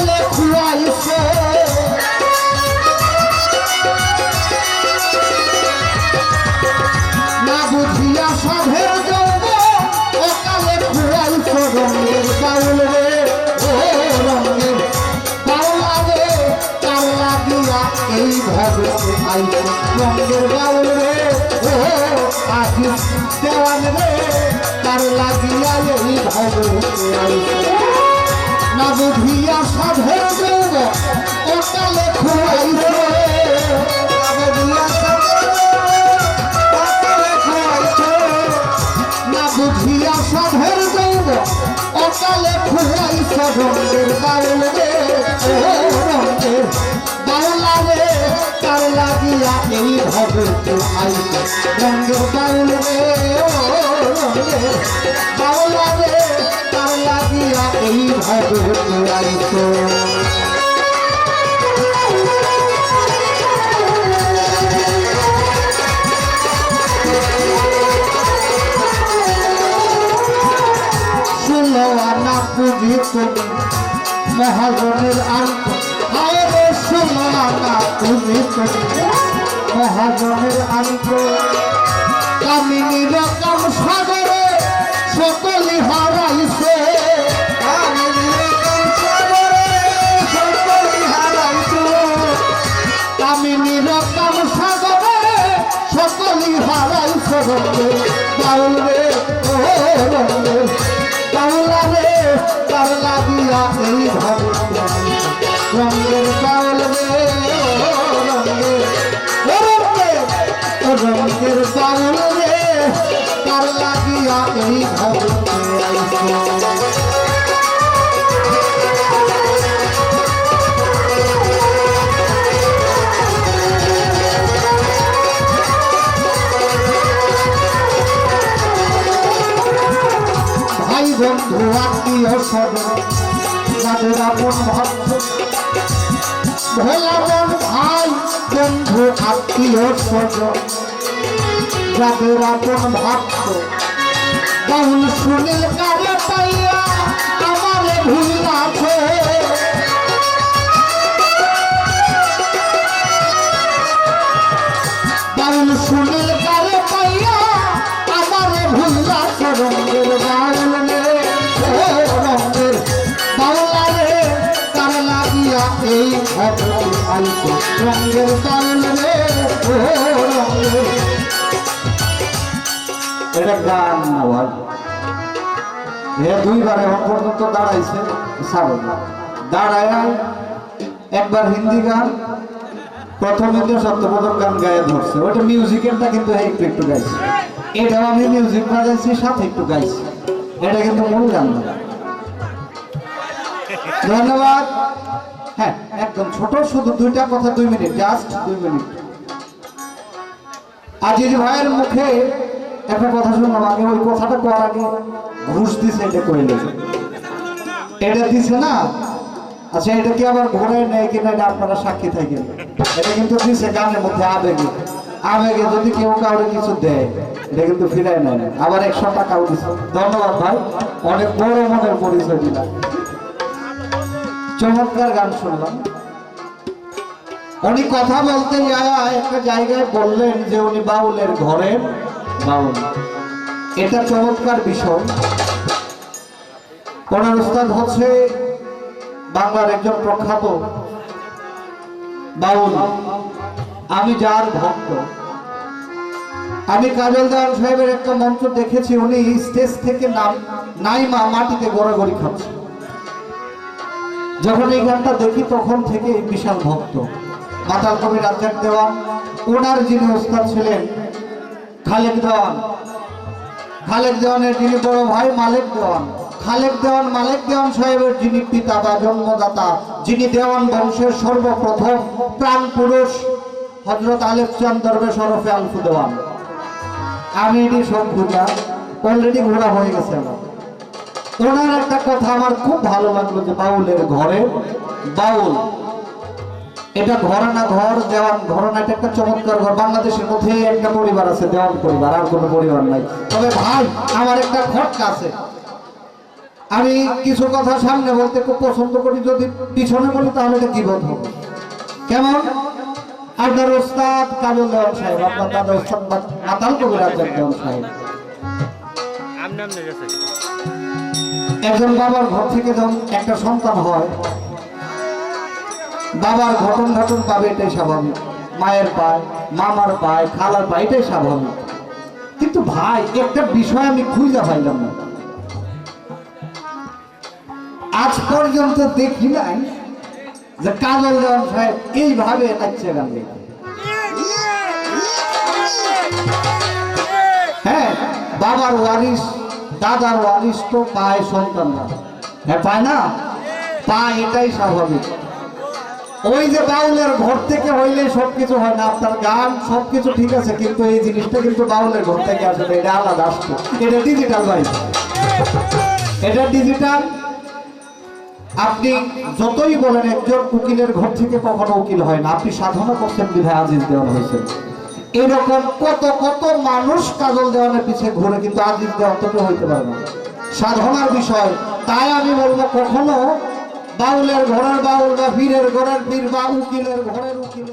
অকালে খুয়াইছে না বুঝিয়া সাধের জন্য অকালে খুয়াইছে রঙের বাউল রে ও রঙের বাউলা রে তার লাগিয়া এইভাবে আইছে রঙের বাউল রে ও আজিজ দেওয়ান রে তার লাগিয়া এইভাবে আইছে না বুঝিয়া সাধের জন্য অকালে খুয়াইছে বুঝিয়া সাধের দৌড় অকালে খুয়াইছে রঙের বাউল রে ও রঙের বাউলা রে তার লাগিয়া এইভাবে আইছে রঙের বাউল রে ও রঙের বাউলা রে তার লাগিয়া এইভাবে আইছে না পুঁজি তুমি মহাজনের আন্ত আরে শোনো না পুঁজি তুমি মহাজনের আন্ত কামিনী রকম সাগরে সকলি হারাইছে কামিনী রকম সাগরে সকলি হারাইছে কামিনী রকম সাগরে সকলি হারাইছে বাউল রে ও রঙে বাউলা রে তার লাগিয়া এইভাবে রঙের বাউল রে রঙের বাউল রে তার লাগিয়া এইভাবে বন্ধু আত্মীয় স্বজন যাদের আপন ভক্ত ভোলাবন ভাই বন্ধু আত্মীয় স্বজন যাদের আপন ভক্ত বাউল সুনীল কারে পাইয়া আমারে ভুলাছে বাউল সুনীল কারে পাইয়া আমারে ভুলাছে রঙের বাউল এই আইছে রঙের বাউল রে ও রঙের এটা গান না ভাই এ দুইবার এখন পর্যন্ত দাঁড়াইছে দাঁড়ায় একবার হিন্দি গান প্রথম হিন্দি সপ্তপ্রথম গান গায়ে ধরছে ওটা মিউজিকেরটা কিন্তু একটু একটু গাইছে এটাও আমি মিউজিক বাজাইছি সাথে একটু গাইছি এটা কিন্তু মূল গান না ধন্যবাদ হ্যাঁ একদম ছোট শুধু দুইটা কথা 2 মিনিট জাস্ট 2 মিনিট আজিজ ভাইয়ের মুখে একটা কথা শুনলাম আগে ওই কথাটা করার আগে ঘুষ দিছে এটা কইলে এটা দিছে না আচ্ছা এটা কি আবার ঘুরে নেয় কিনা এটা আপনারা সাক্ষী থাকেন এটা কিন্তু দিছে গানের মধ্যে আবেগে আবেগে যদি কেউ কাউকে কিছু দেয় এটা কিন্তু ফিরায় নেয় না আবার 100 টাকাও দিছে ধন্যবাদ ভাই অনেক বড় মনের পরিচয় দিলাম চমৎকার গান শুনলাম উনি কথা বলতে যায় একটা জায়গায় বললেন যে উনি বাউলের ঘরের বাউল এটা চমৎকার বিষয় ওনার উস্তাদ হচ্ছে বাংলার একজন প্রখ্যাত বাউল আমি যার ভক্ত আমি কাজল দেওয়ান সাহেবের একটা মঞ্চ দেখেছি উনি স্টেজ থেকে নাইমা মাটিতে গড়াগড়ি খাচ্ছে যখন এই গানটা দেখি তখন থেকে বিশাল ভক্ত মাতাল কবি রাজ্জাক দেওয়ান ওনার যিনি ওস্তাদ ছিলেন খালেক দেওয়ানের যিনি বড় ভাই মালেক দেওয়ান খালেক দেওয়ান মালেক দেওয়ান সাহেবের যিনি পিতা বা জন্মদাতা যিনি দেওয়ান বংশের সর্বপ্রথম প্রাণ পুরুষ হযরত আলেফ চাঁদ দরবেশ ওরফে আলফু দেওয়ান আমি এটি সব ঘুরা অলরেডি ঘোরা হয়ে গেছে আমার ওনার একটা কথা আমার খুব ভালো লাগলো যে বাউলের ঘরে বাউল এটা ঘরানা ঘর দেওয়ান ঘরানা এটা একটা চমৎকার ঘর বাংলাদেশের মধ্যে একটা পরিবার আছে দেওয়ান পরিবার আর কোনো পরিবার নাই তবে ভাই আমার একটা খটকা আছে আমি কিছু কথা সামনে বলতে খুব পছন্দ করি, যদি পিছনে বলি তাহলে এটা কি বোধ হবে। কেমন? আপনার ওস্তাদ কাজল দেওয়ান সাহেব, আপনার দাদা ওস্তাদ মাতাল কবিরাজ দেওয়ান সাহেব একজন বাবার ঘর থেকে যখন একটা সন্তান হয়, বাবার ঘটন ঘটন পাবে, এটাই স্বাভাবিক। মায়ের পায়, মামার পায়, খালার পায়, এটাই স্বাভাবিক। কিন্তু ভাই একটা বিষয় আমি খুঁজে পাইলাম না, আজ পর্যন্ত দেখি নাই যে কাজল দেওয়ান সাহেব এইভাবে নাচছে গান গাইতে। হ্যাঁ, বাবার ওয়ারিস, দাদার ওয়ারিস তো পায় সন্তানরা, হ্যাঁ পায় না? পায়, এটাই স্বাভাবিক। ওই যে বাউলের ঘর থেকে হইলে সবকিছু হয় না, আপনার গান সবকিছু ঠিক আছে, কিন্তু এই জিনিসটা কিন্তু বাউলের ঘর থেকে আসলে এটা আলাদা আসতো। এটা ডিজিটাল ভাই, এটা ডিজিটাল। আপনি যতই বলেন একজন উকিলের ঘর থেকে কখনো উকিল হয় না, আপনি সাধনা করছেন বিধায় আজিজ দেওয়ান হয়েছেন। এরকম কত কত মানুষ কাজল দেওয়ানের পিছিয়ে ঘুরে, কিন্তু আজিজ দেওয়ান তো কেউ হইতে পারে না, সাধনার বিষয়। তাই আমি বলবো কখনো বাউলের ঘরের বাউল বা পীরের ঘরের পীর বা উকিলের ঘরের উকিল